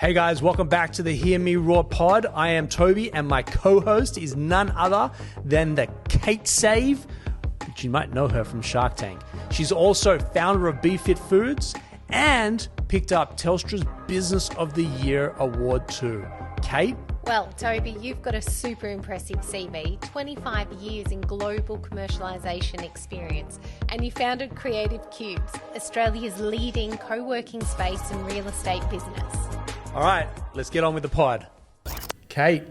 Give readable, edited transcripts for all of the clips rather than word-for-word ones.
Hey guys, welcome back to the Hear Me Roar pod. I am Tobi and my co-host is none other than the Kate Save, which you might know her from Shark Tank. She's also founder of BeFit Foods and picked up Telstra's Business of the Year award too. Kate? Well, Tobi, you've got a super impressive CV, 25 years in global commercialisation experience, and you founded Creative Cubes, Australia's leading co-working space and real estate business. All right, let's get on with the pod. Kate,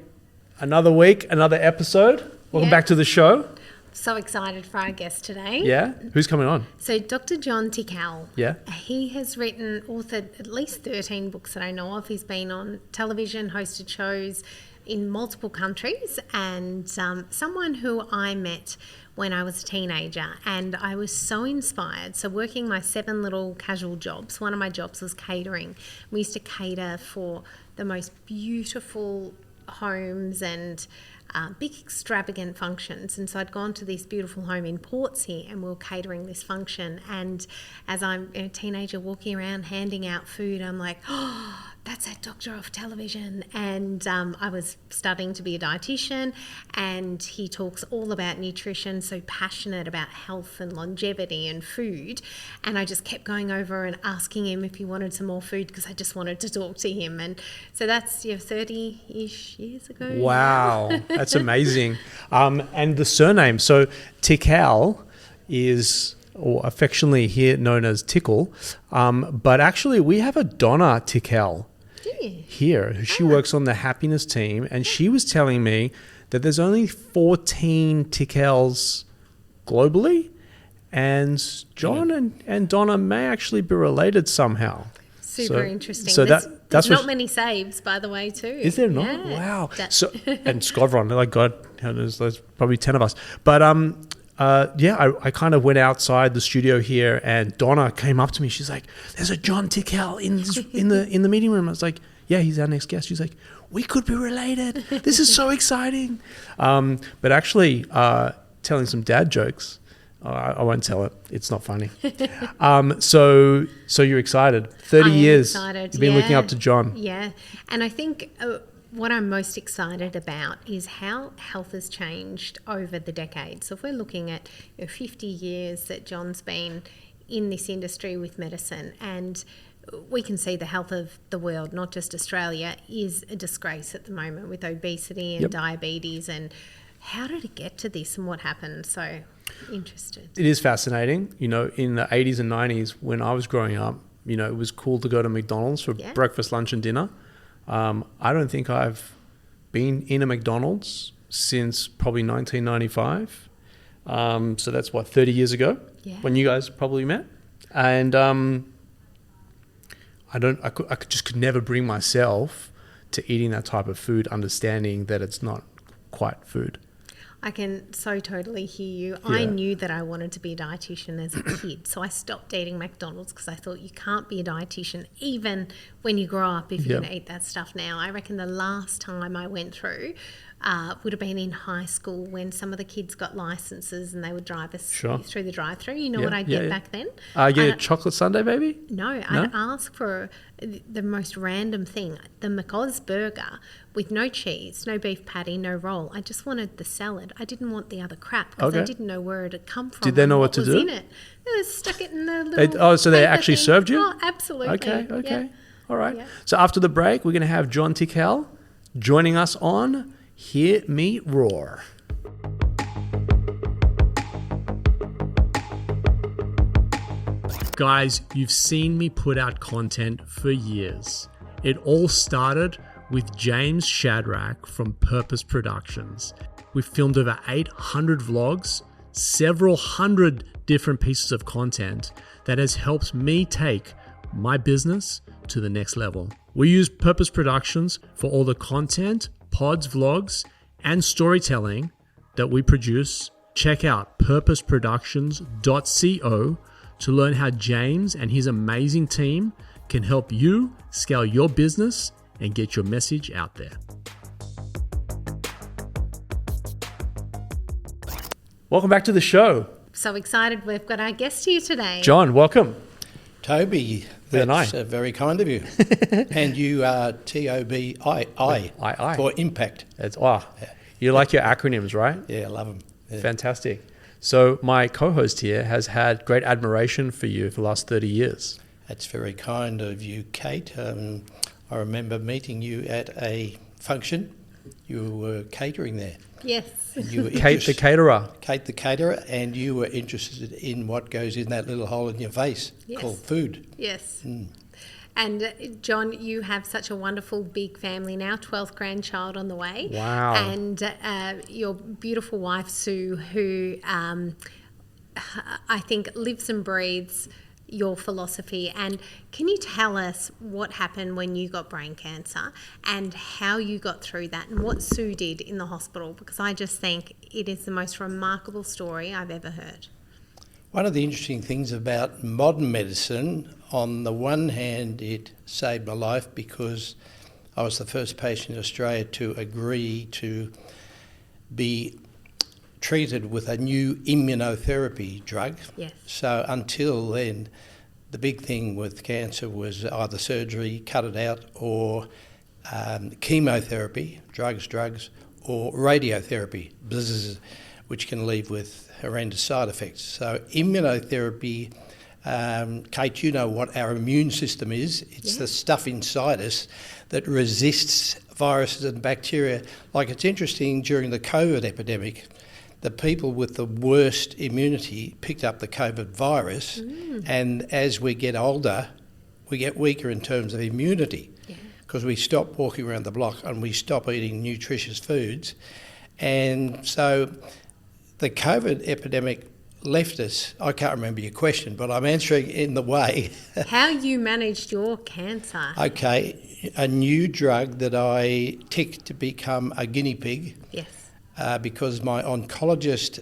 another week, another episode. Welcome back to the show. So excited for our guest today. Yeah? Who's coming on? So Dr. John Tickell. Yeah. He has authored at least 13 books that I know of. He's been on television, hosted shows in multiple countries, and someone who I met when I was a teenager, and I was so inspired. So working my 7 little casual jobs, one of my jobs was catering. We used to cater for the most beautiful homes and big extravagant functions, and so I'd gone to this beautiful home in Portsea and we were catering this function, and as I'm a teenager walking around handing out food, I'm like, oh, that's that doctor off television. And I was studying to be a dietitian, and he talks all about nutrition, so passionate about health and longevity and food, and I just kept going over and asking him if he wanted some more food because I just wanted to talk to him. And so that's 30-ish years ago. Wow, that's amazing. And the surname, so Tickell is, or affectionately here known as Tickell, but actually we have a Donna Tickell here. She works on the happiness team, and she was telling me that there's only 14 Tickells globally, and John and Donna may actually be related somehow. Super interesting. So there's not many saves, by the way, too. Is there not? Yeah. Wow. So, and Scovron, like God, there's probably 10 of us. But I kind of went outside the studio here, and Donna came up to me. She's like, "There's a John Tickell in the meeting room." I was like, "Yeah, he's our next guest." She's like, "We could be related. This is so exciting." But actually, telling some dad jokes. I won't tell it. It's not funny. So you're excited. 30 years. Excited. You've been looking up to John. Yeah. And I think what I'm most excited about is how health has changed over the decades. So if we're looking at 50 years that John's been in this industry with medicine, and we can see the health of the world, not just Australia, is a disgrace at the moment with obesity and diabetes. And how did it get to this and what happened? So interested. It is fascinating. In the 80s and 90s when I was growing up, it was cool to go to McDonald's for breakfast, lunch and dinner. I don't think I've been in a McDonald's since probably 1995. So that's 30 years ago when you guys probably met. And I could never bring myself to eating that type of food, understanding that it's not quite food. I can so totally hear you. Yeah. I knew that I wanted to be a dietitian as a kid, so I stopped eating McDonald's because I thought you can't be a dietitian even when you grow up if you're going to eat that stuff now. I reckon the last time I went through would have been in high school when some of the kids got licenses and they would drive us through the drive-through. You know what I'd get back then? A chocolate sundae, baby? No, I'd ask for the most random thing, the McOz burger with no cheese, no beef patty, no roll. I just wanted the salad. I didn't want the other crap because I didn't know where it had come from. Did they know what to do? In it. They stuck it in the little so they actually thing. served you? Oh, absolutely. Okay. Yeah. All right. Yeah. So after the break, we're going to have John Tickell joining us on Hear Me Roar. Guys, you've seen me put out content for years. It all started with James Shadrach from Purpose Productions. We've filmed over 800 vlogs, several hundred different pieces of content that has helped me take my business to the next level. We use Purpose Productions for all the content, pods, vlogs, and storytelling that we produce. Check out purposeproductions.co to learn how James and his amazing team can help you scale your business and get your message out there. Welcome back to the show. So excited we've got our guest here today. John, welcome. Tobi, With an I. That's very kind of you. And you are Tobi I. for impact. It's you like your acronyms, right? Yeah, I love them. Yeah. Fantastic. So my co-host here has had great admiration for you for the last 30 years. That's very kind of you, Kate. I remember meeting you at a function. You were catering there. Yes. And you were Kate the caterer. Kate the caterer, and you were interested in what goes in that little hole in your face called food. Yes. And John, you have such a wonderful big family now, 12th grandchild on the way. Wow. And your beautiful wife, Sue, who I think lives and breathes your philosophy. And can you tell us what happened when you got brain cancer and how you got through that and what Sue did in the hospital? Because I just think it is the most remarkable story I've ever heard. One of the interesting things about modern medicine, on the one hand, it saved my life because I was the first patient in Australia to agree to be treated with a new immunotherapy drug. Yes. So until then, the big thing with cancer was either surgery, cut it out, or chemotherapy, drugs, or radiotherapy, which can leave with horrendous side effects. So immunotherapy, Kate, you know what our immune system is. It's the stuff inside us that resists viruses and bacteria. Like, it's interesting, during the COVID epidemic, the people with the worst immunity picked up the COVID virus, and as we get older, we get weaker in terms of immunity because we stop walking around the block and we stop eating nutritious foods. And so the COVID epidemic left us. I can't remember your question, but I'm answering in the way. How you managed your cancer. Okay, a new drug that I ticked to become a guinea pig. Yes. Because my oncologist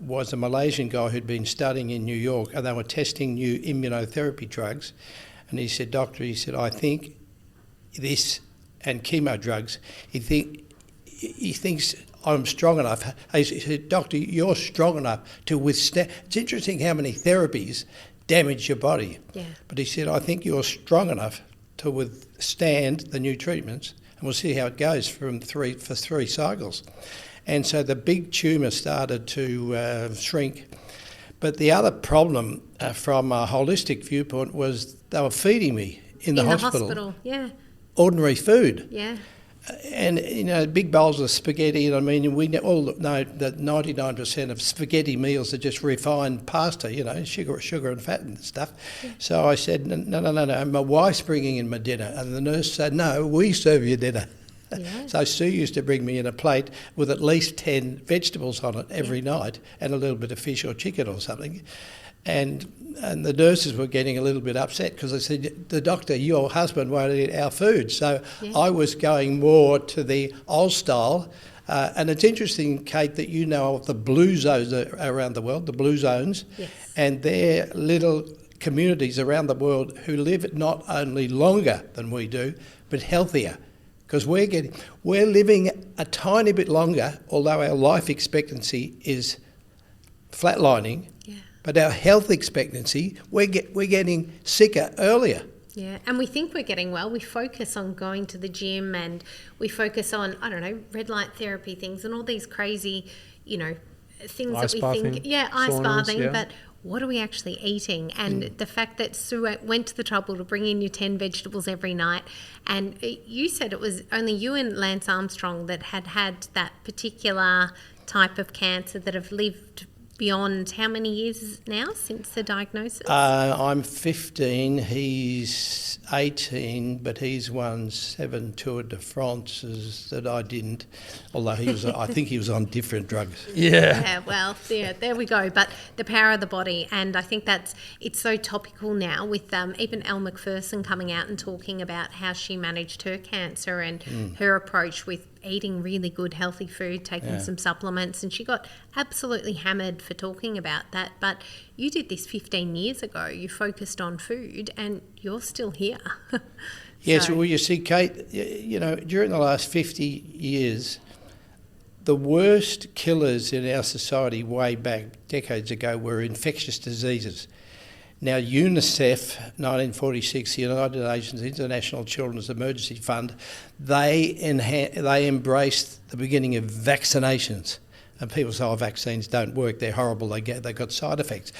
was a Malaysian guy who'd been studying in New York, and they were testing new immunotherapy drugs. And he said, "Doctor," he said, "I think this and chemo drugs, he thinks I'm strong enough." He said, "Doctor, you're strong enough to withstand." It's interesting how many therapies damage your body. Yeah. But he said, "I think you're strong enough to withstand the new treatments, and we'll see how it goes for three cycles." And so the big tumour started to shrink. But the other problem from a holistic viewpoint was they were feeding me in the hospital. Ordinary food. Yeah. And, you know, big bowls of spaghetti, and I mean, we all know that 99% of spaghetti meals are just refined pasta, you know, sugar and fat and stuff. Yeah. So I said, no, my wife's bringing in my dinner. And the nurse said, "No, we serve you dinner." Yeah. So Sue used to bring me in a plate with at least 10 vegetables on it every night and a little bit of fish or chicken or something. And the nurses were getting a little bit upset because they said, "The doctor, your husband won't eat our food." So I was going more to the old style. And it's interesting, Kate, that you know of the blue zones around the world, the blue zones. Yes. And they're little communities around the world who live not only longer than we do, but healthier. Because we're living a tiny bit longer, although our life expectancy is flatlining. Yeah. But our health expectancy, we're getting sicker earlier. Yeah, and we think we're getting well. We focus on going to the gym and we focus on, I don't know, red light therapy things and all these crazy, you know, things ice that we bathing, think, ice saunas, bathing, but what are we actually eating? And the fact that Sue went to the trouble to bring in your 10 vegetables every night, and you said it was only you and Lance Armstrong that had that particular type of cancer that have lived beyond how many years now since the diagnosis? I'm 15, he's 18, but he's won 7 Tour de France's that I didn't, although I think he was on different drugs. Yeah, well, there we go. But the power of the body, and I think it's so topical now with even Elle Macpherson coming out and talking about how she managed her cancer and her approach with eating really good healthy food, taking some supplements, and she got absolutely hammered for talking about that. But you did this 15 years ago. You focused on food and you're still here. Yes, well, you see, Kate, you know, during the last 50 years, the worst killers in our society way back decades ago were infectious diseases. Now, UNICEF, 1946, the United Nations International Children's Emergency Fund, they embraced the beginning of vaccinations. And people say, vaccines don't work, they're horrible, they've got side effects.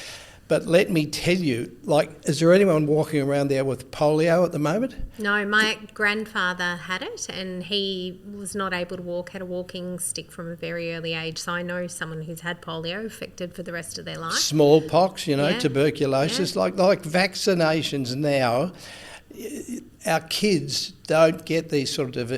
But let me tell you, is there anyone walking around there with polio at the moment? No, my grandfather had it and he was not able to walk, had a walking stick from a very early age. So I know someone who's had polio affected for the rest of their life. Smallpox, tuberculosis, like vaccinations now. Our kids don't get these sort of...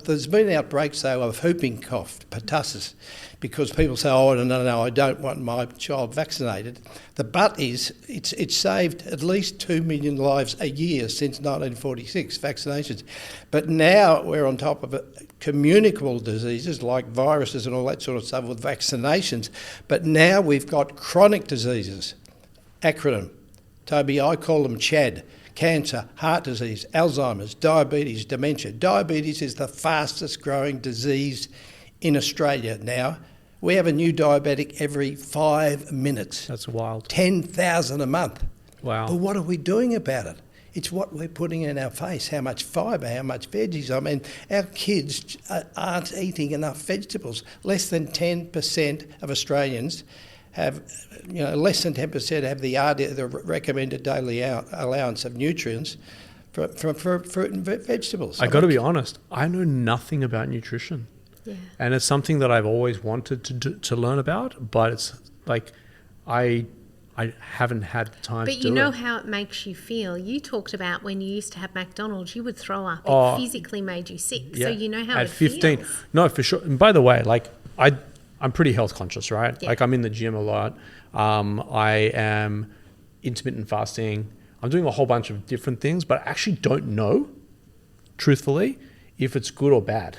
there's been outbreaks, though, of whooping cough, pertussis, because people say, no, I don't want my child vaccinated. The but is, it's saved at least 2 million lives a year since 1946, vaccinations. But now we're on top of it, communicable diseases like viruses and all that sort of stuff with vaccinations. But now we've got chronic diseases. Acronym. Tobi, I call them CHAD. Cancer, heart disease, Alzheimer's, diabetes, dementia. Diabetes is the fastest growing disease in Australia now. We have a new diabetic every 5 minutes. That's wild. 10,000 a month. Wow. But what are we doing about it? It's what we're putting in our face, how much fibre, how much veggies. I mean, our kids aren't eating enough vegetables. Less than 10% of Australians have, less than 10% have the recommended daily allowance of nutrients from fruit and vegetables. I got to be honest, I know nothing about nutrition. Yeah. And it's something that I've always wanted to learn about, but it's like I haven't had the time to do it. But you know how it makes you feel. You talked about when you used to have McDonald's, you would throw up. It physically made you sick. Yeah. So you know how at it 15, feels. No, for sure. And by the way, I'm pretty health conscious, right? Yeah. I'm in the gym a lot. I am intermittent fasting. I'm doing a whole bunch of different things, but I actually don't know, truthfully, if it's good or bad.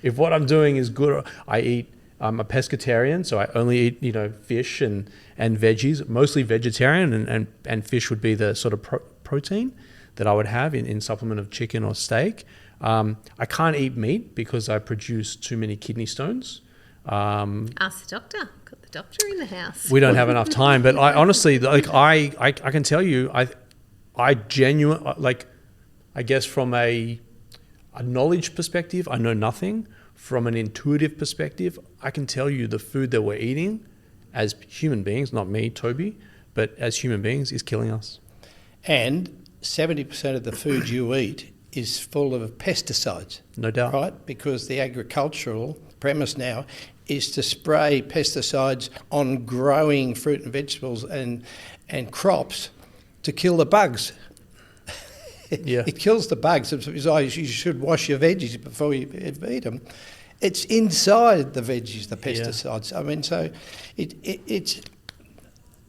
If what I'm doing is good, I'm a pescatarian, so I only eat, fish and veggies, mostly vegetarian, and fish would be the sort of protein that I would have in supplement of chicken or steak. I can't eat meat because I produce too many kidney stones. Ask the doctor. Got the doctor in the house. We don't have enough time, but I honestly, I can tell you, I genuinely, I guess from a knowledge perspective, I know nothing. From an intuitive perspective, I can tell you the food that we're eating as human beings, not me, Tobi, but as human beings, is killing us. And 70% of the food you eat is full of pesticides. No doubt. Right? Because the agricultural premise now is to spray pesticides on growing fruit and vegetables and crops to kill the bugs. Yeah. It kills the bugs. You should wash your veggies before you eat them. It's inside the veggies, the pesticides. Yeah. I mean, so it's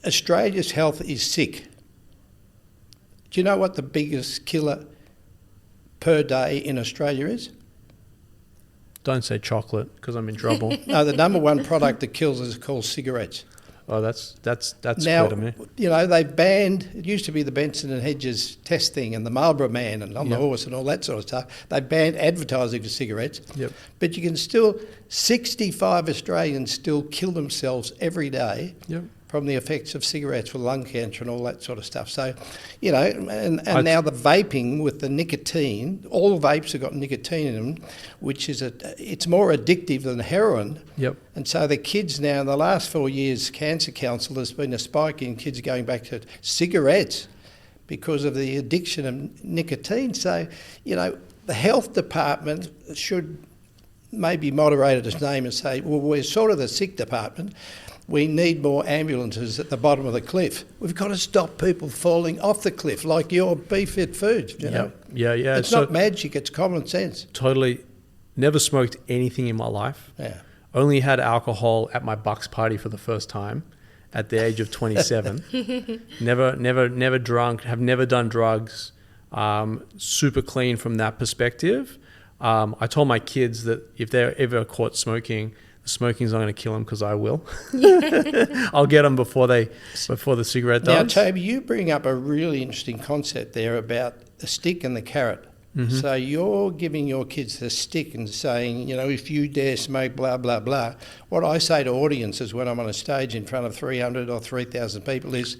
Australia's health is sick. Do you know what the biggest killer per day in Australia is? Don't say chocolate because I'm in trouble. No, the number one product that kills is called cigarettes. Oh, that's now, clear to me. They banned, it used to be the Benson and Hedges test thing and the Marlboro Man and on the horse and all that sort of stuff. They banned advertising for cigarettes. Yep. But you can still, 65 Australians still kill themselves every day. Yep. From the effects of cigarettes with lung cancer and all that sort of stuff. So, and now the vaping with the nicotine, all vapes have got nicotine in them, which is it's more addictive than heroin. Yep. And so the kids now, in the last 4 years, Cancer Council, there's been a spike in kids going back to cigarettes because of the addiction of nicotine. So, the health department should maybe moderate its name and say, well, we're sort of the sick department. We need more ambulances at the bottom of the cliff. We've got to stop people falling off the cliff, like your BeFit foods. Yeah. It's not magic; it's common sense. Totally. Never smoked anything in my life. Yeah. Only had alcohol at my Bucks party for the first time, at the age of 27. Never drunk. Have never done drugs. Super clean from that perspective. I told my kids that if they're ever caught smoking, smoking's not going to kill them because I will. I'll get them before the cigarette does. Now, Tobi, you bring up a really interesting concept there about the stick and the carrot. Mm-hmm. So you're giving your kids the stick and saying, if you dare smoke, blah, blah, blah. What I say to audiences when I'm on a stage in front of 300 or 3,000 people is,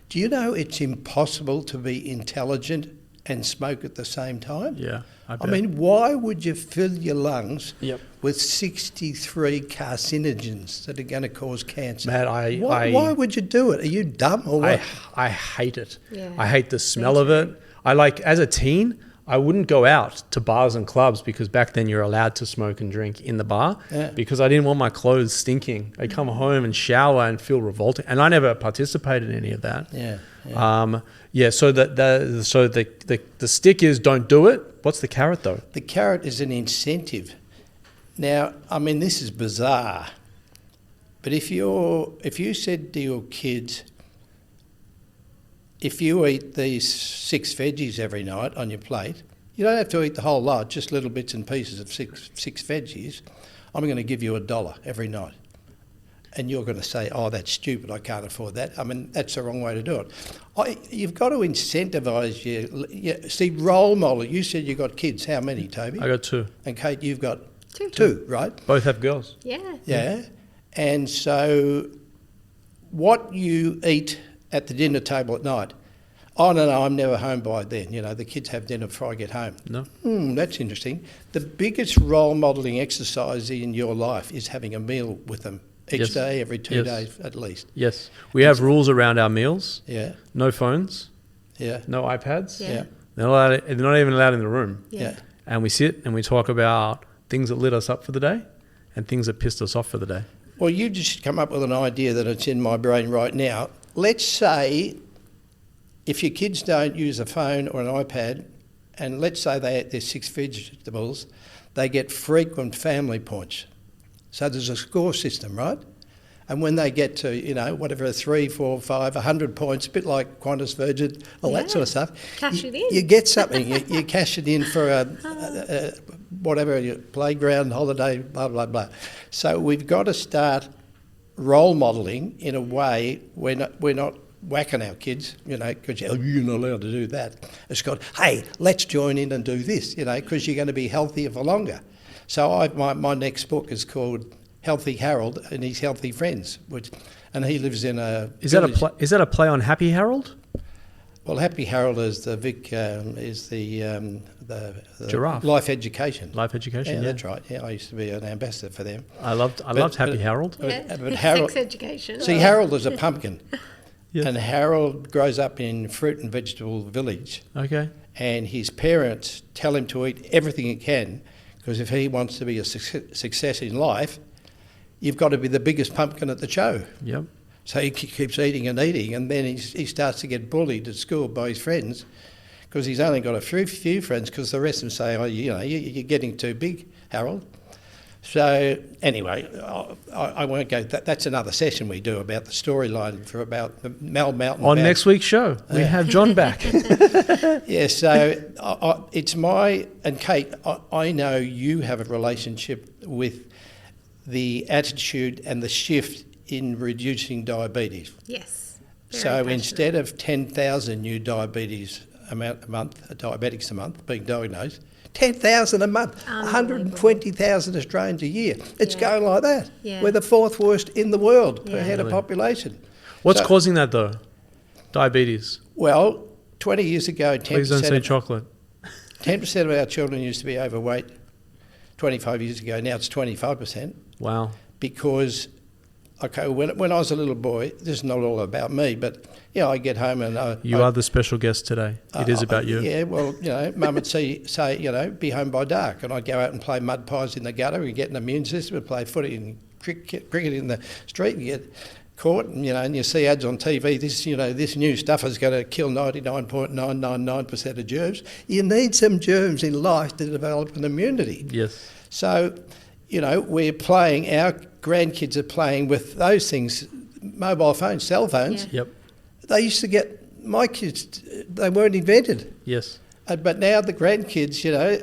Do you know it's impossible to be intelligent and smoke at the same time? Yeah, I bet. I mean, why would you fill your lungs Yep. with 63 carcinogens that are going to cause cancer? Man, why would you do it? Are you dumb or what? I hate it. Yeah. I hate the smell of it. I like, as a teen, I wouldn't go out to bars and clubs because back then you're allowed to smoke and drink in the bar because I didn't want my clothes stinking. I'd come home and shower and feel revolting. And I never participated in any of that. So the stick is don't do it. What's the carrot though? The carrot is an incentive. Now, I mean, this is bizarre, but if you said to your kids, if you eat these 6 veggies every night on your plate, you don't have to eat the whole lot, just little bits and pieces of six veggies. I'm going to give you $1 every night. And you're going to say, oh, that's stupid, I can't afford that. I mean, that's the wrong way to do it. You've got to incentivise see, role model. You said you got kids. How many, Toby? I got 2. And Kate, you've got 2, right? Both have girls. Yeah. And so what you eat at the dinner table at night, oh, no, I'm never home by then. You know, the kids have dinner before I get home. No. That's interesting. The biggest role modelling exercise in your life is having a meal with them each day, every 2 days at least. Yes. We have rules around our meals. Yeah. No phones. Yeah. No iPads. Yeah. They're not even allowed in the room. Yeah. And we sit and we talk about things that lit us up for the day and things that pissed us off for the day. Well, you just come up with an idea that it's in my brain right now. Let's say if your kids don't use a phone or an iPad, and let's say they eat their 6 vegetables, they get frequent family points. So there's a score system, right? And when they get to, you know, whatever, 3, 4, 5, 100 points, a bit like Qantas Virgin, all that sort of stuff. Cash it in. You get something. you cash it in for a whatever, your playground, holiday, blah, blah, blah. So we've got to start role modelling in a way we're not whacking our kids, you know, because you're not allowed to do that. It's got, hey, let's join in and do this, you know, because you're going to be healthier for longer. So my next book is called Healthy Harold and His Healthy Friends, and he lives in a Is that a play on Happy Harold? Well, Happy Harold is the giraffe. Life Education. Life Education, yeah. That's right. Yeah, I used to be an ambassador for them. I loved Happy Harold. But Harold, sex education. See, Harold is a pumpkin. Yes. And Harold grows up in fruit and vegetable village. Okay. And his parents tell him to eat everything he can, because if he wants to be a success in life, you've got to be the biggest pumpkin at the show. Yep. So he keeps eating and eating, and then he starts to get bullied at school by his friends, because he's only got a few friends, because the rest of them say, oh, you know, you're getting too big, Harold. So anyway, I won't go. That's another session we do about the storyline for about the Mal Mountain. On next week's show, we have John back. Yeah, so it's and Kate, I know you have a relationship with the attitude and the shift in reducing diabetes. Yes. So instead of 10,000 new diabetics a month being diagnosed, 10,000 a month, 120,000 Australians a year. It's going like that. Yeah. We're the 4th worst in the world per head of population. What's causing that though? Diabetes. Well, 20 years ago, 10%. Please don't say chocolate. 10% of our children used to be overweight. 25 years ago, now it's 25%. Wow. Because, okay, when I was a little boy, this is not all about me, but yeah, I get home and you are the special guest today. It is about you. Yeah, well, you know, Mum would say, you know, be home by dark, and I'd go out and play mud pies in the gutter and get an immune system and play footy and cricket in the street and get caught, and you know, and you see ads on TV. This new stuff is going to kill 99.999% of germs. You need some germs in life to develop an immunity. Yes. So, you know, our grandkids are playing with those things, mobile phones, cell phones. Yep. They used to get, my kids, they weren't invented. Yes. But now the grandkids, you know,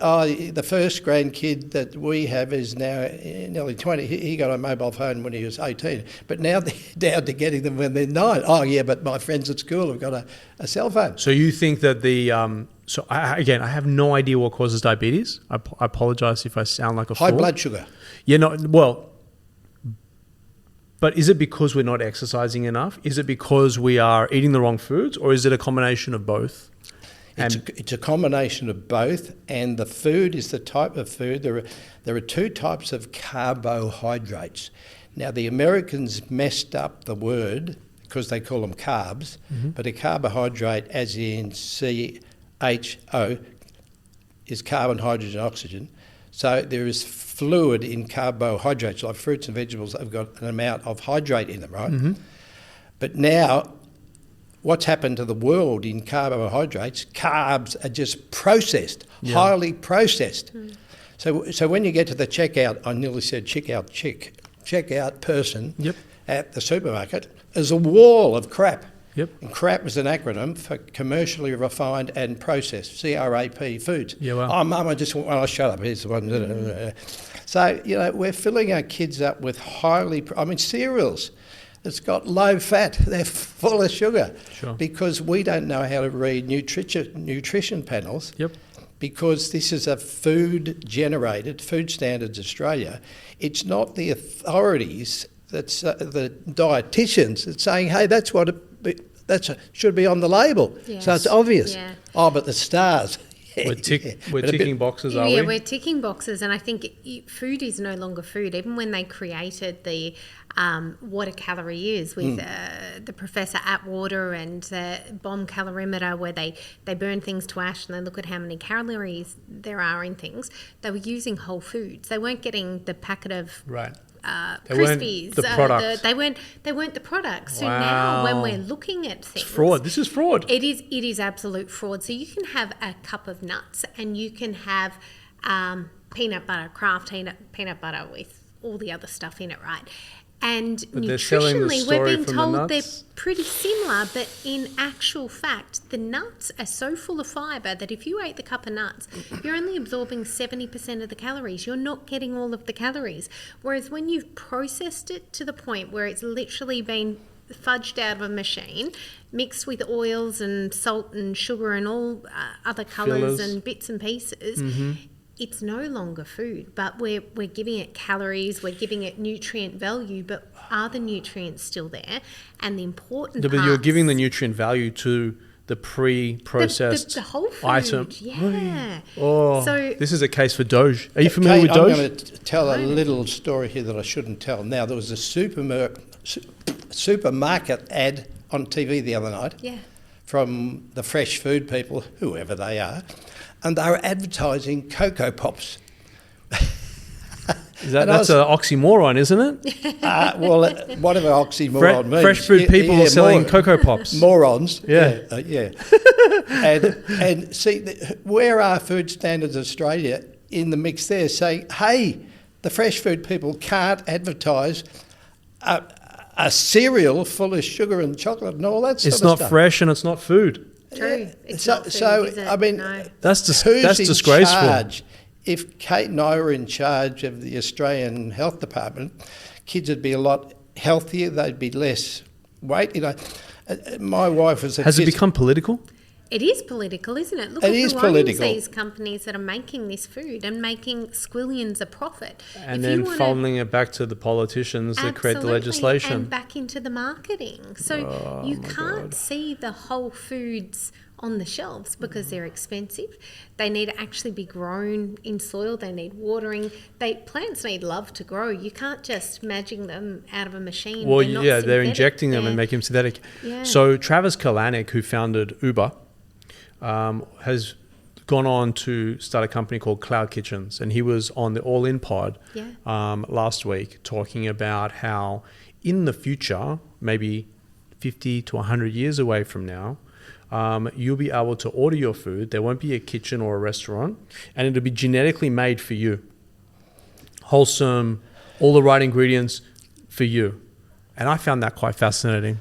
the first grandkid that we have is now nearly 20. He got a mobile phone when he was 18. But now they're down to getting them when they're 9. Oh, yeah, but my friends at school have got a cell phone. So you think that I have no idea what causes diabetes. I apologise if I sound like a fool. High blood sugar. Yeah, no, well, But is it because we're not exercising enough? Is it because we are eating the wrong foods? Or is it a combination of both? It's a combination of both, and the food is the type of food. There are two types of carbohydrates. Now, the Americans messed up the word because they call them carbs, but a carbohydrate, as in CHO, is carbon, hydrogen, oxygen. So there is fluid in carbohydrates, like fruits and vegetables have got an amount of hydrate in them, right? But now, what's happened to the world in carbohydrates? Carbs are just processed, highly processed. So when you get to the checkout, I nearly said checkout person at the supermarket, there's a wall of crap. And CRAP is an acronym for commercially refined and processed, CRAP foods. Oh, Mum, shut up. Here's the one. So, we're filling our kids up with cereals. It's got low fat. They're full of sugar. Because we don't know how to read nutrition panels. Because this is a food-generated, Food Standards Australia. It's not the authorities, that's the dietitians that's saying, hey, that's what should be on the label. So it's obvious. Oh, but the stars. We're ticking boxes, are we? Yeah, we're ticking boxes, and I think food is no longer food. Even when they created the what a calorie is with the Professor Atwater and the bomb calorimeter, where they burn things to ash and they look at how many calories there are in things, they were using whole foods. They weren't getting the packet of Crispies. The products. They weren't the products. So now when we're looking at things, it's fraud. This is fraud. It is absolute fraud. So you can have a cup of nuts and you can have peanut butter, Kraft peanut butter with all the other stuff in it, right? And but nutritionally, we're being told they're pretty similar, but in actual fact, the nuts are so full of fibre that if you ate the cup of nuts, you're only absorbing 70% of the calories. You're not getting all of the calories. Whereas when you've processed it to the point where it's literally been fudged out of a machine, mixed with oils and salt and sugar and all other colours and bits and pieces, it's no longer food, but we're giving it calories, we're giving it nutrient value, but are the nutrients still there? And the important but you're giving the nutrient value to the pre-processed the whole food, item. So this is a case for Doge. Are you familiar with Doge? I'm going to tell a little story here that I shouldn't tell. Now, there was a supermarket ad on TV the other night from the fresh food people, whoever they are, and they were advertising Cocoa Pops. That's an oxymoron, isn't it? Whatever oxymoron means. Fresh food people selling Cocoa Pops. Morons. And see, where are Food Standards Australia in the mix there, saying, hey, the fresh food people can't advertise a cereal full of sugar and chocolate and all that sort of stuff. It's not fresh and it's not food. True. It's not food, is it? I mean, no. That's disgraceful. Charge? If Kate and I were in charge of the Australian Health Department, kids would be a lot healthier. They'd be less weight. My wife was Has it become political? It is political, isn't it? Look at who owns these companies that are making this food and making squillions of profit. And then funneling it back to the politicians that create the legislation. And back into the marketing. So you can't see the whole foods on the shelves because they're expensive. They need to actually be grown in soil. They need watering. Plants need love to grow. You can't just magic them out of a machine. Well, they're injecting them and making them synthetic. Yeah. So Travis Kalanick, who founded Uber, has gone on to start a company called Cloud Kitchens, and he was on the All In Pod last week talking about how in the future, maybe 50 to 100 years away from now, you'll be able to order your food. There won't be a kitchen or a restaurant, and it'll be genetically made for you. Wholesome, all the right ingredients for you. And I found that quite fascinating.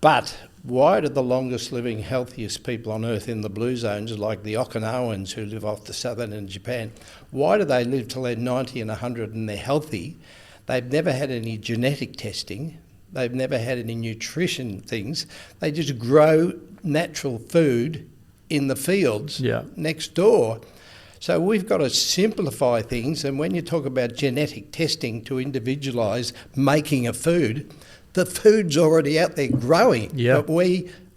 But why do the longest living, healthiest people on earth in the blue zones, like the Okinawans who live off the southern in Japan, why do they live till they're 90 and 100 and they're healthy? They've never had any genetic testing. They've never had any nutrition things. They just grow natural food in the fields next door. So we've got to simplify things, and when you talk about genetic testing to individualise making a food, the food's already out there growing. Yeah. But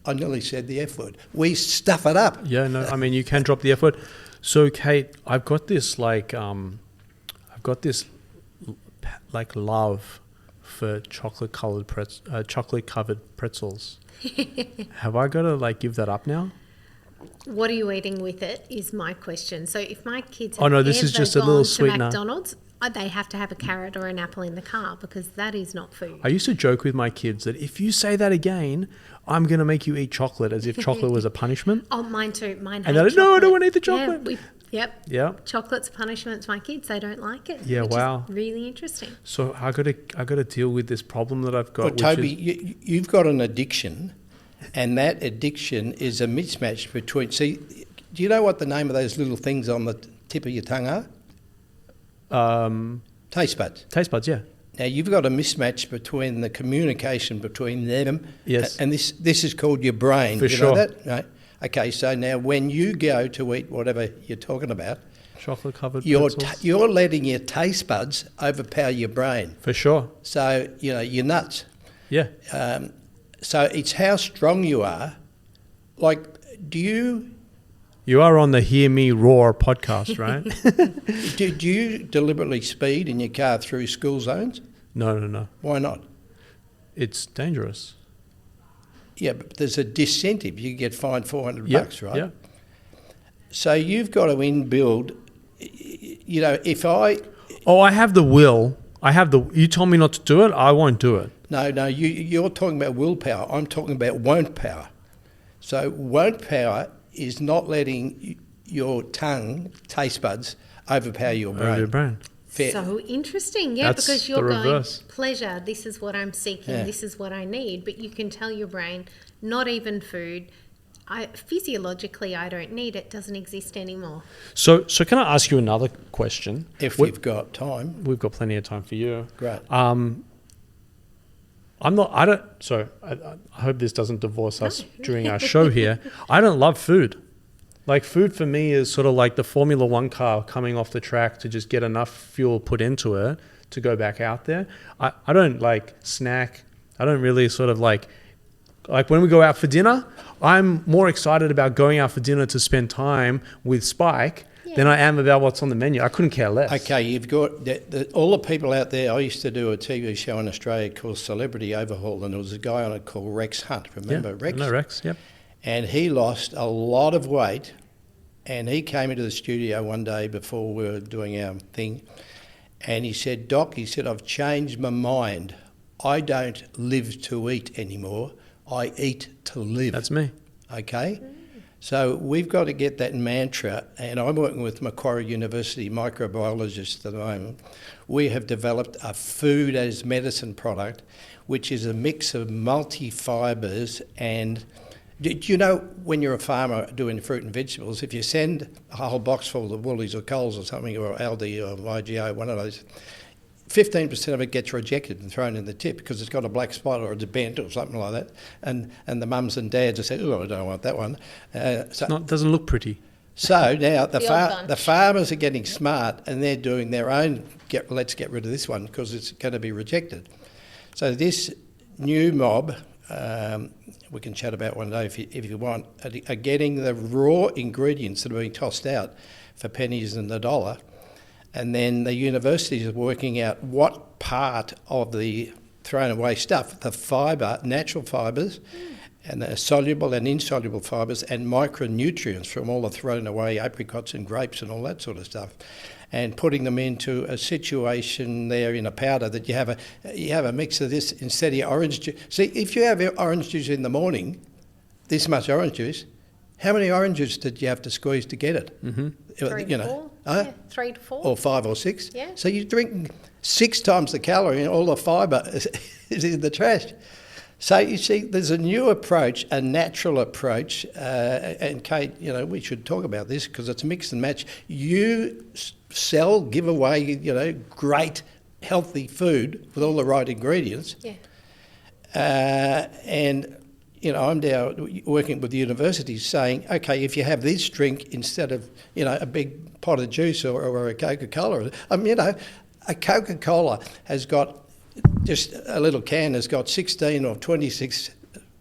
I nearly said the F word, we stuff it up. Yeah, no, I mean, you can drop the F word. So, Kate, I've got this love for chocolate covered pretzels. Have I got to give that up now? What are you eating with it is my question. So if my kids this is just a little sweetener. McDonald's, they have to have a carrot or an apple in the car because that is not food. I used to joke with my kids that if you say that again, I'm going to make you eat chocolate, as if chocolate was a punishment. Oh, mine too. Mine hate And they're like, no, I don't want to eat the chocolate. Yeah, Chocolate's a punishment to my kids. They don't like it. Yeah, which wow. is really interesting. So I got to deal with this problem that I've got. Well, Toby, you've got an addiction, and that addiction is a mismatch between... See, do you know what the name of those little things on the tip of your tongue are? Taste buds. Taste buds, yeah. Now, you've got a mismatch between the communication between them, yes, and this is called your brain. For you sure. know that? Right. Okay, so now when you go to eat whatever you're talking about, chocolate-covered pretzels, you're letting your taste buds overpower your brain. For sure. So, you're nuts. Yeah. So it's how strong you are. Like, do you... You are on the Hear Me Roar podcast, right? Do you deliberately speed in your car through school zones? No. Why not? It's dangerous. Yeah, but there's a disincentive. You get fined $400, right? Yeah. So you've got to inbuild, if I... Oh, I have the will. You told me not to do it, I won't do it. No, you're talking about willpower. I'm talking about won't power. So won't power is not letting your tongue, taste buds, overpower your brain. Over your brain. Fair. So interesting, because you're going, pleasure, this is what I'm seeking, this is what I need. But you can tell your brain, not even food, physiologically I don't need it, doesn't exist anymore. So can I ask you another question? If we've got time. We've got plenty of time for you. Great. I hope this doesn't divorce us during our show here. I don't love food. Like, food for me is sort of like the Formula One car coming off the track to just get enough fuel put into it to go back out there. I don't snack. I don't really sort of like when we go out for dinner, I'm more excited about going out for dinner to spend time with Spike than I am about what's on the menu. I couldn't care less. Okay, you've got all the people out there. I used to do a TV show in Australia called Celebrity Overhaul, and there was a guy on it called Rex Hunt. Remember Rex? No, Rex, yep. And he lost a lot of weight, and he came into the studio one day before we were doing our thing, and he said, Doc, I've changed my mind. I don't live to eat anymore. I eat to live. That's me. Okay? So we've got to get that mantra, and I'm working with Macquarie University microbiologists at the moment. We have developed a food as medicine product, which is a mix of multi-fibres. And do you know, when you're a farmer doing fruit and vegetables, if you send a whole box full of Woolies or Coles or something, or Aldi or IGA, one of those, 15% of it gets rejected and thrown in the tip because it's got a black spot or it's bent or something like that. And the mums and dads have said, oh, I don't want that one. It doesn't look pretty. So now the farmers are getting smart, and they're doing their own, let's get rid of this one because it's going to be rejected. So this new mob, we can chat about one day if you want, are getting the raw ingredients that are being tossed out for pennies and the dollar. And then the universities are working out what part of the thrown away stuff, the fibre, natural fibres, and the soluble and insoluble fibres, and micronutrients from all the thrown away apricots and grapes and all that sort of stuff, and putting them into a situation there in a powder that you have a mix of this instead of your orange juice. See, if you have your orange juice in the morning, this much orange juice, how many oranges did you have to squeeze to get it? Mm-hmm. 3 to 4. 3 to 4. Or 5 or 6. Yeah. So you're drinking 6 times the calorie and all the fibre is in the trash. So you see, there's a new approach, a natural approach, and Kate, we should talk about this because it's mix and match. You give away, great, healthy food with all the right ingredients. Yeah. And I'm now working with the universities saying, okay, if you have this drink instead of, a big pot of juice or a Coca-Cola, a Coca-Cola has got, just a little can has got 16 or 26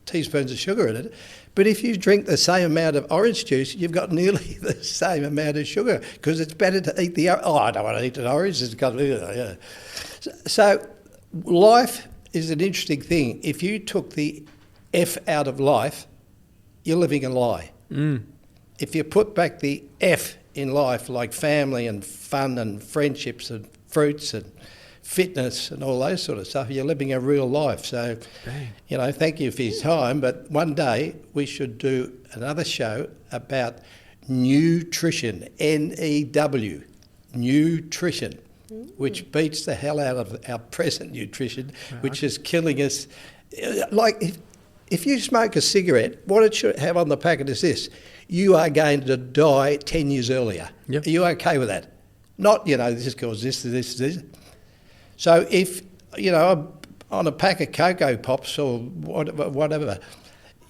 teaspoons of sugar in it. But if you drink the same amount of orange juice, you've got nearly the same amount of sugar, because it's better to eat I don't want to eat an orange. It's got, So life is an interesting thing. If you took the F out of life, you're living a lie. If you put back the F in life, like family and fun and friendships and fruits and fitness and all those sort of stuff, you're living a real life. So, thank you for your time. But one day we should do another show about nutrition, N-E-W, nutrition, which beats the hell out of our present nutrition, which is killing us. Like, if you smoke a cigarette, what it should have on the packet is this: you are going to die 10 years earlier. Yep. Are you okay with that? Not, this is caused this. So if, on a pack of Cocoa Pops or whatever,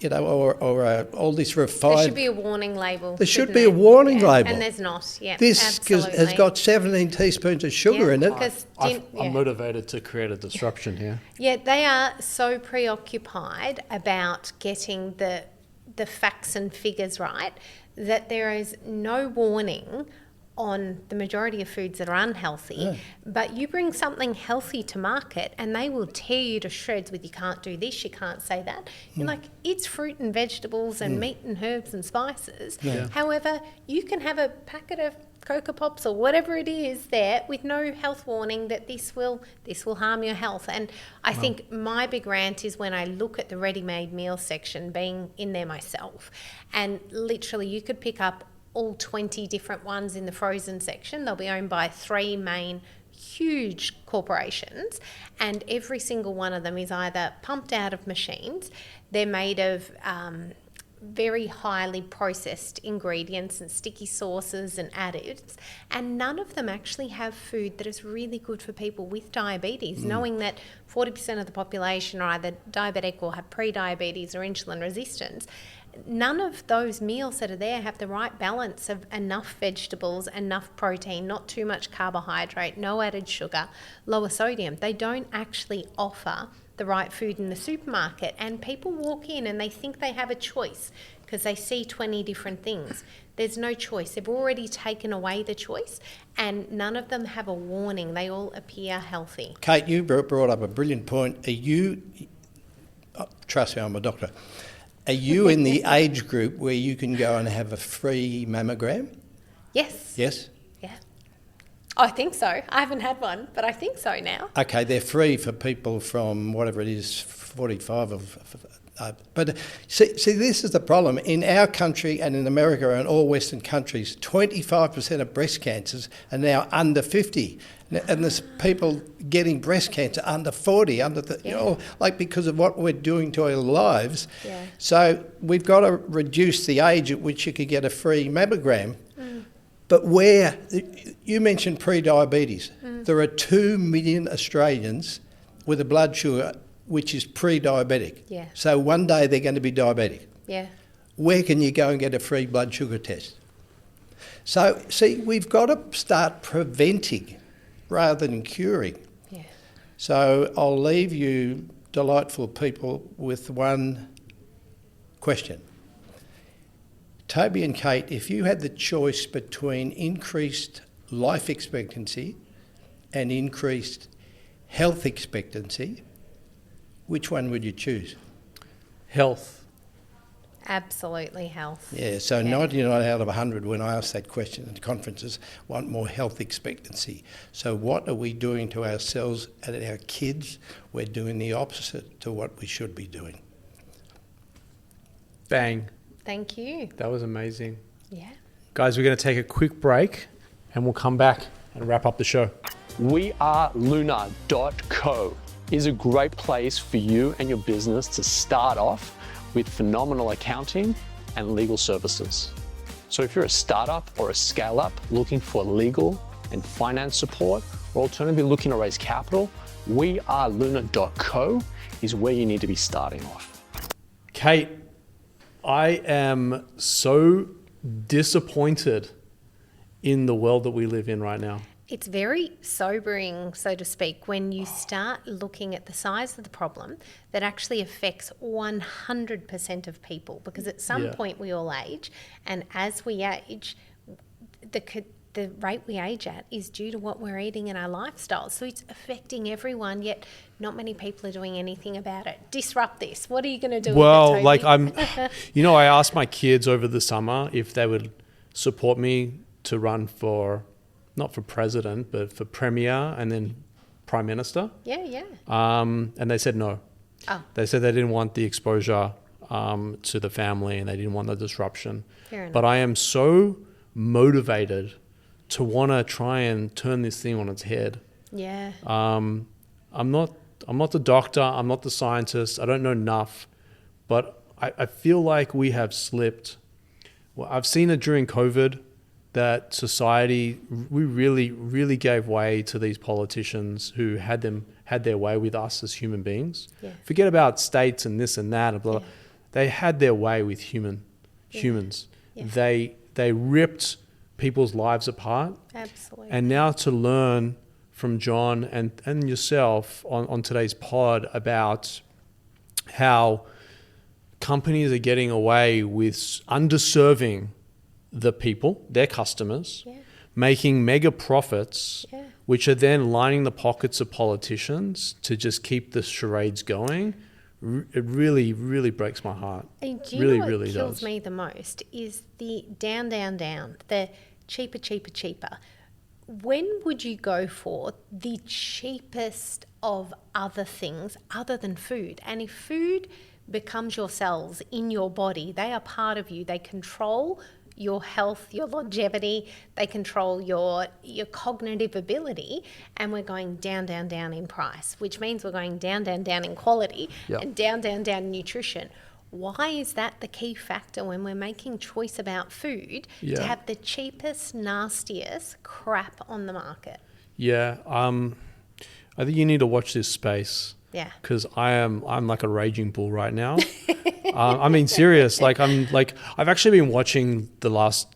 or all this refined... There should be a warning label. There should be a warning label. And there's not, This has got 17 teaspoons of sugar in it. I'm motivated to create a disruption here. Yeah, they are so preoccupied about getting the facts and figures right that there is no warning on the majority of foods that are unhealthy, but you bring something healthy to market and they will tear you to shreds with, you can't do this, you can't say that. You're like, it's fruit and vegetables and meat and herbs and spices. However, you can have a packet of Cocoa Pops or whatever it is there with no health warning that this will harm your health. And I think my big rant is when I look at the ready-made meal section, being in there myself, and literally you could pick up all 20 different ones in the frozen section. They'll be owned by 3 main huge corporations, and every single one of them is either pumped out of machines, they're made of very highly processed ingredients and sticky sauces and additives, and none of them actually have food that is really good for people with diabetes, knowing that 40% of the population are either diabetic or have pre-diabetes or insulin resistance. None of those meals that are there have the right balance of enough vegetables, enough protein, not too much carbohydrate, no added sugar, lower sodium. They don't actually offer the right food in the supermarket, and people walk in and they think they have a choice because they see 20 different things. There's no choice. They've already taken away the choice, and none of them have a warning. They all appear healthy. Kate, you brought up a brilliant point. Are you, trust me, I'm a doctor, are you in the age group where you can go and have a free mammogram? Yes. Yes? Yeah. I think so. I haven't had one, but I think so now. Okay, they're free for people from whatever it is, 45 but see, this is the problem. In our country and in America and all Western countries, 25% of breast cancers are now under 50. And there's people getting breast cancer under 40, because of what we're doing to our lives. Yeah. So we've got to reduce the age at which you could get a free mammogram. But you mentioned pre-diabetes. There are 2 million Australians with a blood sugar which is pre-diabetic. Yeah. So one day they're going to be diabetic. Yeah. Where can you go and get a free blood sugar test? So, see, we've got to start preventing rather than curing. Yeah. So I'll leave you, delightful people, with one question. Tobi and Kate, if you had the choice between increased life expectancy and increased health expectancy, which one would you choose? Health. Absolutely health. Yeah, so 99 out of 100 when I ask that question at conferences want more health expectancy. So what are we doing to ourselves and our kids? We're doing the opposite to what we should be doing. Bang. Thank you. That was amazing. Yeah. Guys, we're going to take a quick break and we'll come back and wrap up the show. weareluna.co is a great place for you and your business to start off with phenomenal accounting and legal services. So if you're a startup or a scale-up looking for legal and finance support, or alternatively looking to raise capital, weareluna.co is where you need to be starting off. Kate, I am so disappointed in the world that we live in right now. It's very sobering, so to speak, when you start looking at the size of the problem that actually affects 100% of people, because at some point we all age, and as we age, the rate we age at is due to what we're eating in our lifestyles. So it's affecting everyone, yet not many people are doing anything about it. Disrupt this. What are you going to do with it, Tobi? I asked my kids over the summer if they would support me to run for, not for president, but for premier and then prime minister. Yeah. And they said no. Oh. They said they didn't want the exposure to the family and they didn't want the disruption. Fair enough. But I am so motivated to want to try and turn this thing on its head. Yeah. I'm not the doctor, I'm not the scientist, I don't know enough, but I feel like we have slipped. Well, I've seen it during COVID that society, we really gave way to these politicians who had their way with us as human beings. Yeah. Forget about states and this and that and blah, blah. They had their way with humans. Yeah. They ripped people's lives apart. Absolutely. And now to learn from John and yourself on today's pod about how companies are getting away with underserving the people, their customers, making mega profits, which are then lining the pockets of politicians to just keep the charades going. It really, really breaks my heart. And do you really, know what really kills does. me the most is the down, the cheaper. When would you go for the cheapest of other things other than food? And if food becomes your cells in your body, they are part of you. They control your health, your longevity, they control your cognitive ability, and we're going down in price, which means we're going down in quality and down in nutrition. Why is that the key factor when we're making choice about food to have the cheapest, nastiest crap on the market? Yeah, I think you need to watch this space. Yeah. Because I'm like a raging bull right now. I mean, serious. I've actually been watching the last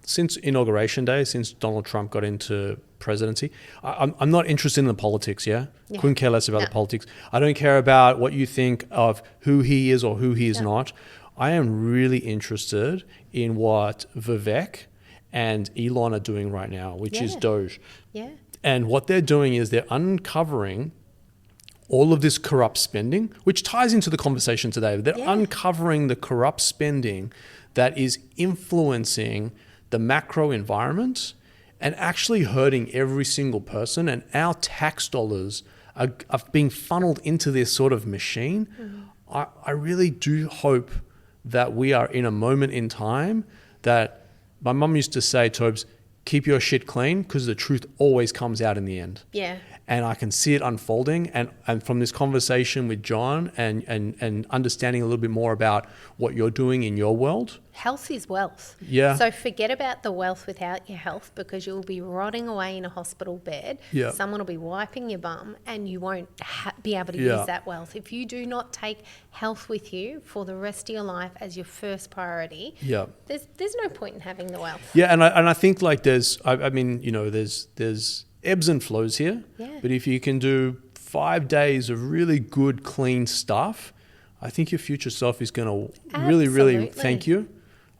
since Inauguration Day, since Donald Trump got into presidency. I'm not interested in the politics, Couldn't care less about the politics. I don't care about what you think of who he is or who he is not. I am really interested in what Vivek and Elon are doing right now, which is Doge. Yeah. And what they're doing is they're uncovering all of this corrupt spending, which ties into the conversation today. They're uncovering the corrupt spending that is influencing the macro environment and actually hurting every single person. And our tax dollars are being funneled into this sort of machine. Mm-hmm. I really do hope that we are in a moment in time that my mum used to say, Tobes, keep your shit clean because the truth always comes out in the end. Yeah. And I can see it unfolding. And from this conversation with John and understanding a little bit more about what you're doing in your world. Health is wealth. Yeah. So forget about the wealth without your health, because you'll be rotting away in a hospital bed. Yeah. Someone will be wiping your bum and you won't be able to use that wealth. If you do not take health with you for the rest of your life as your first priority, there's no point in having the wealth. Yeah. And I think like there's ebbs and flows here. Yeah. But if you can do 5 days of really good, clean stuff, I think your future self is going to really, really thank you.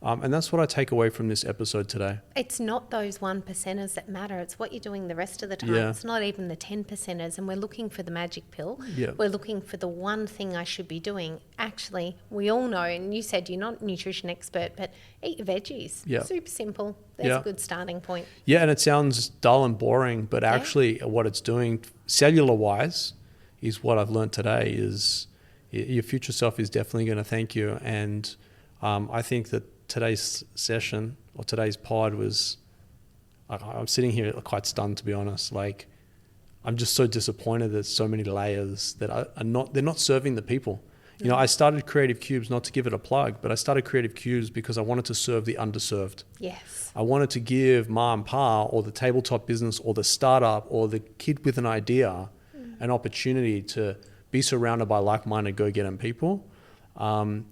And that's what I take away from this episode today. It's not those 1%ers that matter. It's what you're doing the rest of the time. Yeah. It's not even the 10%ers. And we're looking for the magic pill. Yeah. We're looking for the one thing I should be doing. Actually, we all know, and you said you're not a nutrition expert, but eat your veggies. Yeah. Super simple. There's a good starting point. Yeah, and it sounds dull and boring, but actually what it's doing cellular-wise is what I've learned today is your future self is definitely going to thank you. And I think that today's session or today's pod was, I'm sitting here quite stunned, to be honest. Like, I'm just so disappointed there's so many layers that they're not serving the people. You know, I started Creative Cubes, not to give it a plug, but I started Creative Cubes because I wanted to serve the underserved. Yes. I wanted to give ma and pa or the tabletop business or the startup or the kid with an idea an opportunity to be surrounded by like-minded go-getter people. And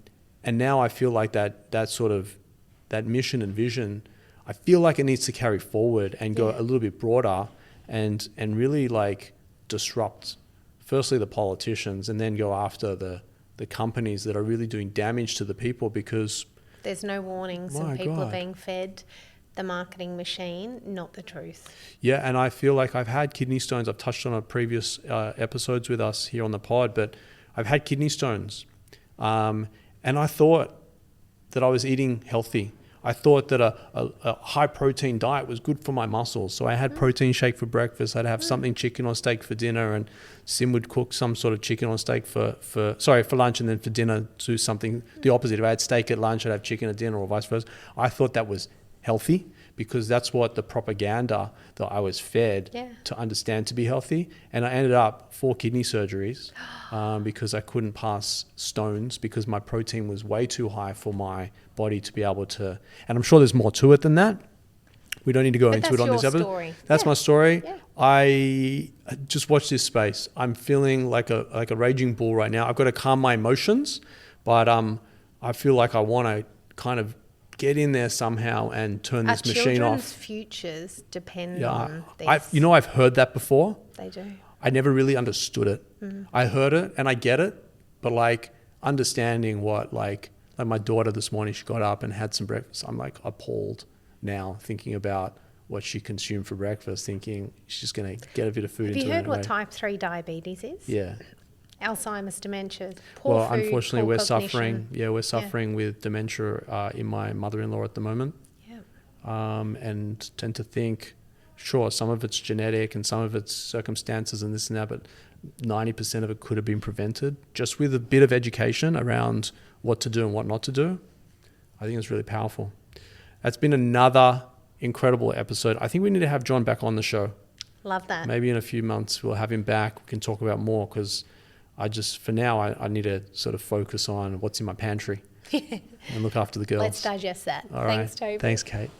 now I feel like that mission and vision, I feel like it needs to carry forward and go a little bit broader and really like disrupt, firstly the politicians, and then go after the companies that are really doing damage to the people, because there's no warnings and people are being fed the marketing machine, not the truth. Yeah, and I feel like I've had kidney stones. I've touched on it previous episodes with us here on the pod, but I've had kidney stones. And I thought that I was eating healthy. I thought that a high protein diet was good for my muscles. So I had protein shake for breakfast. I'd have something chicken or steak for dinner, and Sim would cook some sort of chicken or steak for lunch, and then for dinner do something the opposite. If I had steak at lunch, I'd have chicken at dinner, or vice versa. I thought that was healthy because that's what the propaganda that I was fed to understand to be healthy. And I ended up 4 kidney surgeries because I couldn't pass stones because my protein was way too high for my body to be able to. And I'm sure there's more to it than that. We don't need to go into it on this episode. Story. That's my story. Yeah. I just watch this space. I'm feeling like a raging bull right now. I've got to calm my emotions, but I feel like I want to kind of get in there somehow and turn this machine off. Children's futures depend on this. I've heard that before. They do. I never really understood it. I heard it and I get it, but like understanding what like my daughter this morning, she got up and had some breakfast. I'm like appalled now thinking about what she consumed for breakfast, thinking she's going to get a bit of food into her. Have you heard what type 3 diabetes is? Yeah. Alzheimer's, dementia, poor food, unfortunately, poor we're cognition. suffering. Yeah, we're suffering with dementia in my mother-in-law at the moment. Yeah. And tend to think, sure, some of it's genetic and some of it's circumstances and this and that, but 90% of it could have been prevented just with a bit of education around what to do and what not to do. I think it's really powerful. That's been another incredible episode. I think we need to have John back on the show. Love that. Maybe in a few months we'll have him back. We can talk about more because for now, I need to sort of focus on what's in my pantry and look after the girls. Let's digest that. All Thanks, right. Tobi. Thanks, Kate.